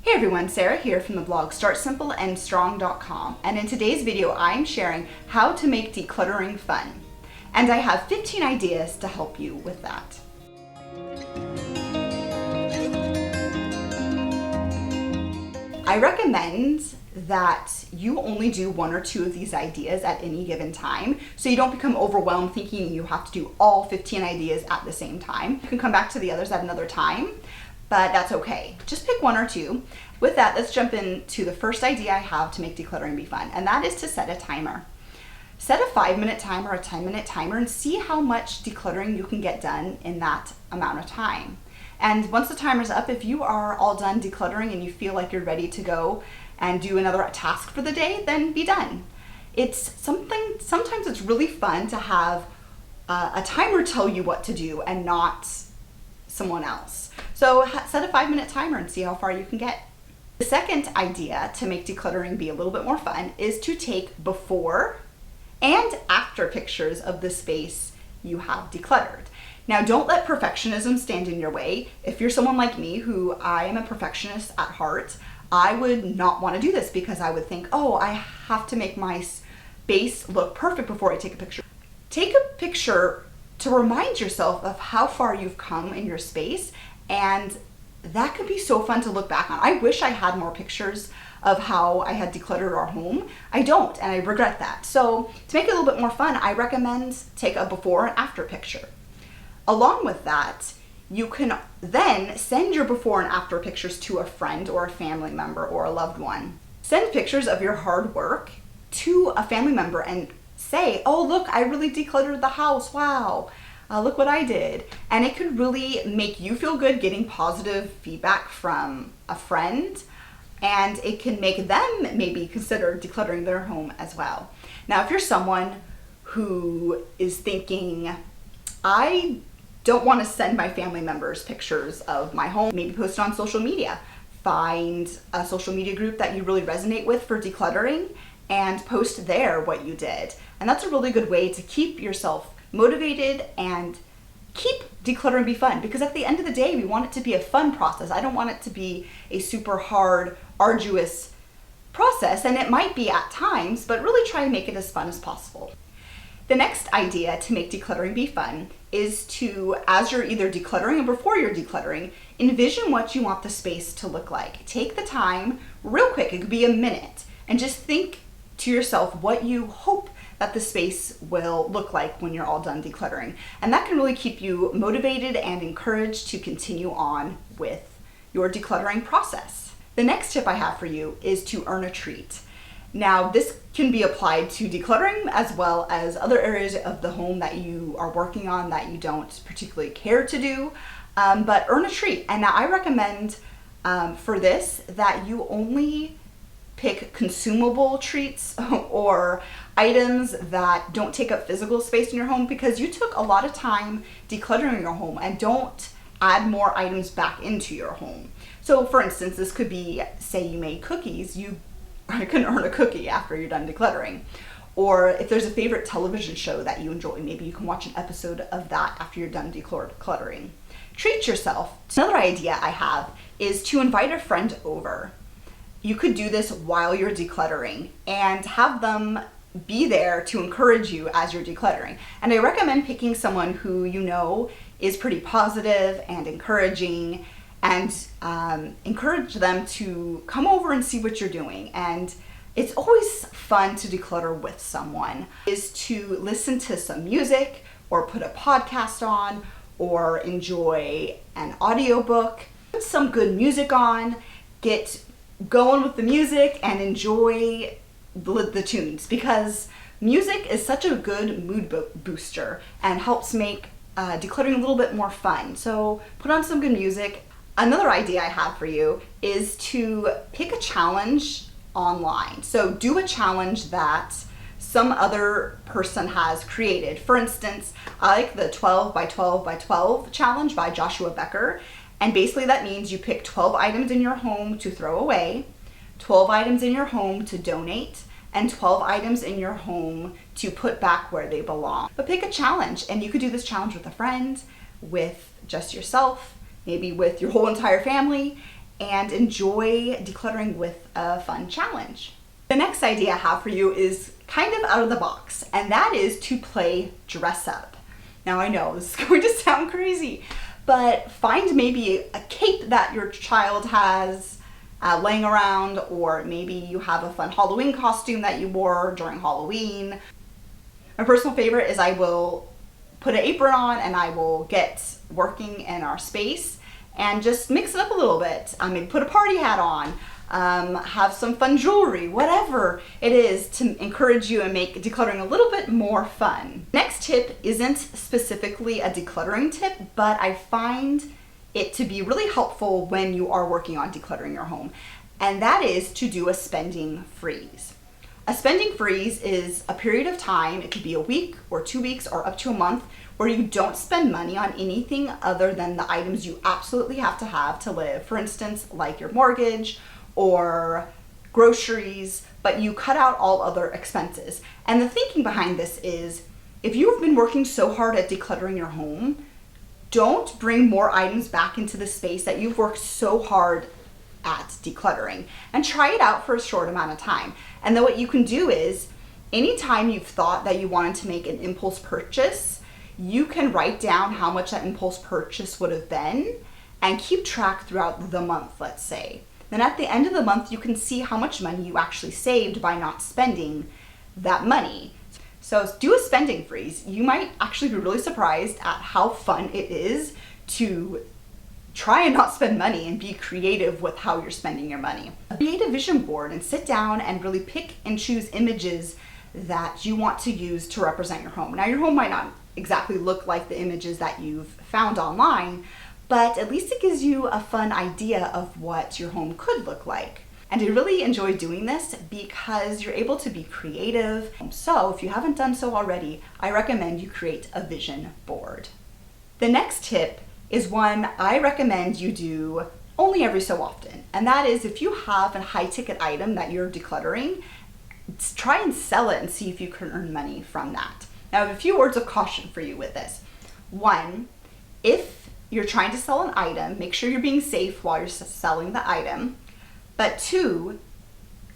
Hey everyone, Sarah here from the blog StartSimpleAndStrong.com, and in today's video I'm sharing how to make decluttering fun. And I have 15 ideas to help you with that. I recommend that you only do one or two of these ideas at any given time so you don't become overwhelmed thinking you have to do all 15 ideas at the same time. You can come back to the others at another time, but that's okay. Just pick one or two. With that, let's jump into the first idea I have to make decluttering be fun, and that is to set a timer. Set a 5-minute timer or a 10-minute timer and see how much decluttering you can get done in that amount of time. And once the timer's up, if you are all done decluttering and you feel like you're ready to go and do another task for the day, then be done. Sometimes it's really fun to have a timer tell you what to do and not someone else. So set a 5-minute timer and see how far you can get. The second idea to make decluttering be a little bit more fun is to take before and after pictures of the space you have decluttered. Now, don't let perfectionism stand in your way. If you're someone like me, who I am a perfectionist at heart, I would not want to do this because I would think, oh, I have to make my space look perfect before I take a picture. Take a picture to remind yourself of how far you've come in your space, and that could be so fun to look back on. I wish I had more pictures of how I had decluttered our home. I don't, and I regret that. So to make it a little bit more fun, I recommend take a before and after picture. Along with that, you can then send your before and after pictures to a friend or a family member or a loved one. Send pictures of your hard work to a family member and say, oh, look, I really decluttered the house. Wow. Look what I did. And it could really make you feel good getting positive feedback from a friend, and it can make them maybe consider decluttering their home as well. Now, if you're someone who is thinking, I don't want to send my family members pictures of my home, maybe post it on social media. Find a social media group that you really resonate with for decluttering and post there what you did. And that's a really good way to keep yourself motivated and keep decluttering be fun, because at the end of the day, we want it to be a fun process. I don't want it to be a super hard, arduous process, and it might be at times, but really try to make it as fun as possible. The next idea to make decluttering be fun is to, as you're either decluttering or before you're decluttering, envision what you want the space to look like. Take the time, real quick, it could be a minute, and just think to yourself what you hope that the space will look like when you're all done decluttering. And that can really keep you motivated and encouraged to continue on with your decluttering process. The next tip I have for you is to earn a treat. Now, this can be applied to decluttering as well as other areas of the home that you are working on that you don't particularly care to do, but earn a treat. And now I recommend for this that you only pick consumable treats or items that don't take up physical space in your home, because you took a lot of time decluttering your home, and don't add more items back into your home. So for instance, this could be, say you made cookies, you can earn a cookie after you're done decluttering. Or if there's a favorite television show that you enjoy, maybe you can watch an episode of that after you're done decluttering. Treat yourself. Another idea I have is to invite a friend over. You could do this while you're decluttering and have them be there to encourage you as you're decluttering. And I recommend picking someone who you know is pretty positive and encouraging, and encourage them to come over and see what you're doing. And it's always fun to declutter with someone, is to listen to some music or put a podcast on or enjoy an audiobook. Put some good music on, get going with the music and enjoy the tunes, because music is such a good mood booster and helps make decluttering a little bit more fun. So put on some good music. Another idea I have for you is to pick a challenge online. So do a challenge that some other person has created. For instance, I like the 12 by 12 by 12 challenge by Joshua Becker. And basically that means you pick 12 items in your home to throw away, 12 items in your home to donate, and 12 items in your home to put back where they belong. But pick a challenge, and you could do this challenge with a friend, with just yourself, maybe with your whole entire family, and enjoy decluttering with a fun challenge. The next idea I have for you is kind of out of the box, and that is to play dress up. Now I know this is going to sound crazy, but find maybe a cape that your child has laying around, or maybe you have a fun Halloween costume that you wore during Halloween. My personal favorite is I will put an apron on and I will get working in our space and just mix it up a little bit. Maybe put a party hat on, have some fun jewelry, whatever it is to encourage you and make decluttering a little bit more fun. Next tip isn't specifically a decluttering tip, but I find it to be really helpful when you are working on decluttering your home, and that is to do a spending freeze. A spending freeze is a period of time, it could be a week or 2 weeks or up to a month, where you don't spend money on anything other than the items you absolutely have to live. For instance, like your mortgage or groceries, but you cut out all other expenses. And the thinking behind this is, if you've been working so hard at decluttering your home, don't bring more items back into the space that you've worked so hard at decluttering, and try it out for a short amount of time. And then what you can do is, anytime you've thought that you wanted to make an impulse purchase, you can write down how much that impulse purchase would have been and keep track throughout the month, let's say. Then at the end of the month, you can see how much money you actually saved by not spending that money. So do a spending freeze. You might actually be really surprised at how fun it is to try and not spend money and be creative with how you're spending your money. Create a vision board and sit down and really pick and choose images that you want to use to represent your home. Now, your home might not exactly look like the images that you've found online, but at least it gives you a fun idea of what your home could look like. And I really enjoy doing this because you're able to be creative. So if you haven't done so already, I recommend you create a vision board. The next tip is one I recommend you do only every so often. And that is, if you have a high ticket item that you're decluttering, try and sell it and see if you can earn money from that. Now, I have a few words of caution for you with this. One, if you're trying to sell an item, make sure you're being safe while you're selling the item. But two,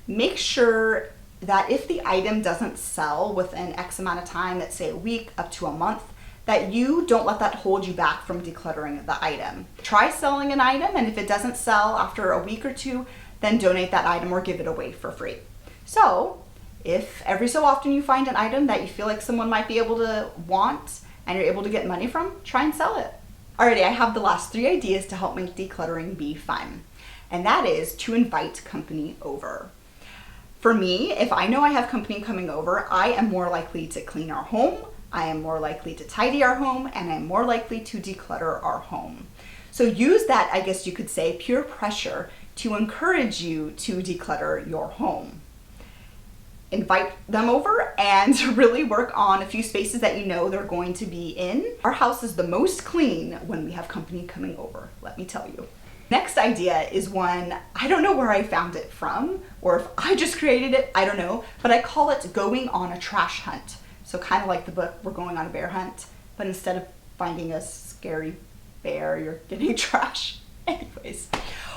make sure that if the item doesn't sell within X amount of time, let's say a week up to a month, that you don't let that hold you back from decluttering the item. Try selling an item, and if it doesn't sell after a week or two, then donate that item or give it away for free. So if every so often you find an item that you feel like someone might be able to want and you're able to get money from, try and sell it. Alrighty, I have the last 3 ideas to help make decluttering be fun. And that is to invite company over. For me, if I know I have company coming over, I am more likely to clean our home, I am more likely to tidy our home, and I'm more likely to declutter our home. So use that, I guess you could say, peer pressure to encourage you to declutter your home. Invite them over and really work on a few spaces that you know they're going to be in. Our house is the most clean when we have company coming over, let me tell you. Next idea is one, I don't know where I found it from, or if I just created it, I don't know, but I call it going on a trash hunt. So kind of like the book, We're Going on a Bear Hunt, but instead of finding a scary bear, you're getting trash. Anyways,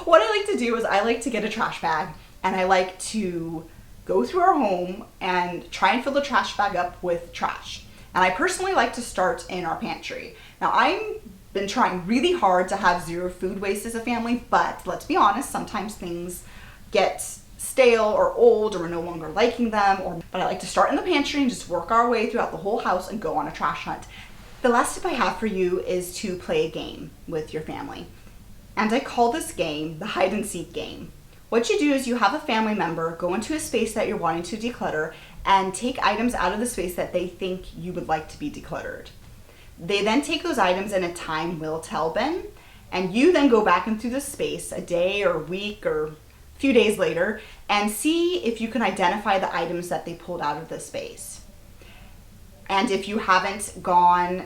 what I like to do is I like to get a trash bag, and I like to go through our home and try and fill the trash bag up with trash. And I personally like to start in our pantry. Now, I've been trying really hard to have 0 food waste as a family, but let's be honest, sometimes things get stale or old, or we're no longer liking them, but I like to start in the pantry and just work our way throughout the whole house and go on a trash hunt. The last tip I have for you is to play a game with your family. And I call this game the hide and seek game. What you do is you have a family member go into a space that you're wanting to declutter and take items out of the space that they think you would like to be decluttered. They then take those items in a time will tell bin, and you then go back into the space a day or a week or a few days later and see if you can identify the items that they pulled out of the space. And if you haven't gone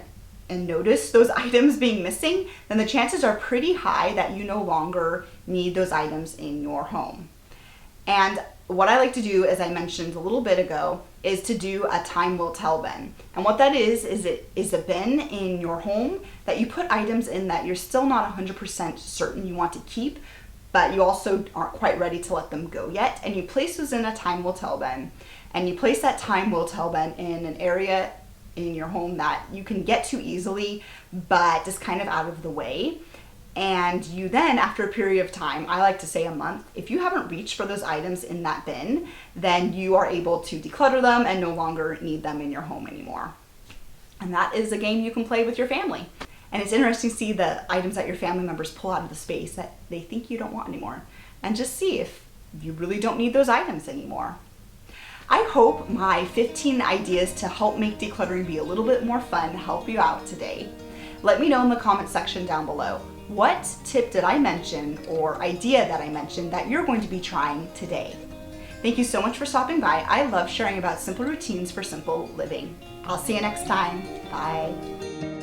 and noticed those items being missing, then the chances are pretty high that you no longer need those items in your home. And what I like to do, as I mentioned a little bit ago, is to do a time will tell bin. And what that is a bin in your home that you put items in that you're still not 100% certain you want to keep, but you also aren't quite ready to let them go yet. And you place those in a time will tell bin. And you place that time will tell bin in an area in your home that you can get to easily, but is kind of out of the way. And you then, after a period of time, I like to say a month, if you haven't reached for those items in that bin, then you are able to declutter them and no longer need them in your home anymore. And that is a game you can play with your family. And it's interesting to see the items that your family members pull out of the space that they think you don't want anymore. And just see if you really don't need those items anymore. I hope my 15 ideas to help make decluttering be a little bit more fun help you out today. Let me know in the comment section down below. What tip did I mention or idea that I mentioned that you're going to be trying today? Thank you so much for stopping by. I love sharing about simple routines for simple living. I'll see you next time. Bye.